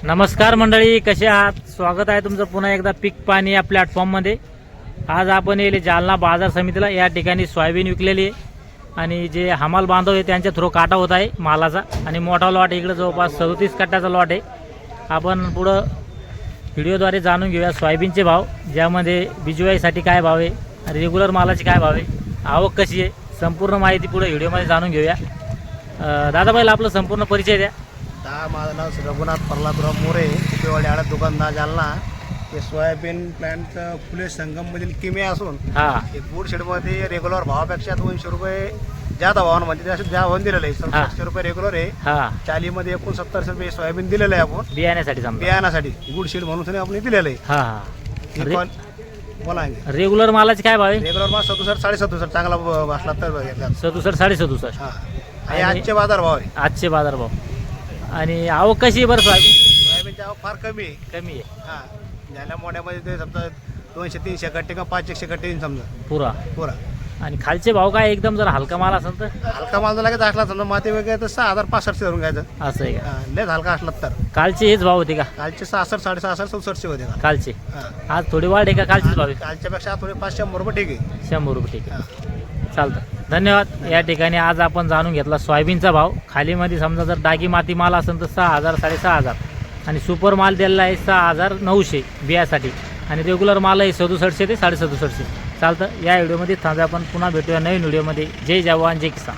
नमस्कार मंडळी, कसे आहात? स्वागत आहे तुमचं पुन्हा एकदा पीक पाणी या प्लॅटफॉर्ममध्ये. आज आपण येले जालना बाजार समितीला. या ठिकाणी सोयाबीन विकलेली आहे आणि जे हमाल बांधव आहे त्यांच्या थ्रू काटा होत आहे मालाचा. आणि मोठा लॉट इकडे जवळपास 37 कट्ट्याचा लॉट आहे. आपण पुढं व्हिडिओद्वारे जाणून घेऊया सोयाबीनचे भाव, ज्यामध्ये बिजवाईसाठी काय भाव आहे, रेग्युलर मालाची काय भाव आहे, आवक कशी आहे, संपूर्ण माहिती पुढे व्हिडिओमध्ये जाणून घेऊया. दादा पहिला आपलं संपूर्ण परिचय द्या. माझं नाव रघुनाथ प्रल्हादराव मोरे, कुपेवाडी आडत दुकानदार जालना. हे सोयाबीन प्लांट फुले संगममधील किमे असून हे बूड शेडमध्ये रेग्युलर भावापेक्षा 200 रुपये ज्यादा भावानं म्हणजे ज्या भावानं दिलेलं आहे. 67 रुपये रेग्युलर आहे. चालीमध्ये 69 रुपये सोयाबीन दिलेलं आहे आपण बियाण्यासाठी गुड शेड म्हणून आपण दिलेलं आहे. बोला रेग्युलर मालाची काय भाव आहे? रेग्युलर माल 67 67 चांगला असला तर 67 67. हे आजचे बाजार भाव आहे. आजचे बाजार भाव. आणि आवक कशी आहे बरं? सोयाबीनची आवक फार कमी आहे. झाल्या मोठ्यामध्ये ते समजा 200-300 कट्टे किंवा 500 कट्टे येईल समजा पुरा. आणि खालचे भाव काय एकदम जर हलका माल असेल तर? हलका माल जर लागेल असला समजा माती वगैरे तर 6500 धरून घ्यायचं. असं आहे का? लयच हलका असला तर. कालचे हेच भाव होते का? कालचे 66 66 67 होते का कालचे? आज थोडी वाढ आहे का कालचेच भाव? कालच्यापेक्षा थोडे 500 रुपये ठीक आहे. 100 रुपये ठीक आहे. चालतं, धन्यवाद. या ठिकाणी आज आपण जाणून घेतला सोयाबीनचा भाव. खालीमध्ये समजा जर डागी माती माल असेल तर 6000 6500 आणि सुपर माल दिलेला आहे 6900 बियासाठी. आणि रेग्युलर माल आहे 6700 ते 6750. चालतं. या व्हिडिओमध्ये थांबा, आपण पुन्हा भेटूया नवीन व्हिडिओमध्ये. जय जवान जय किसान.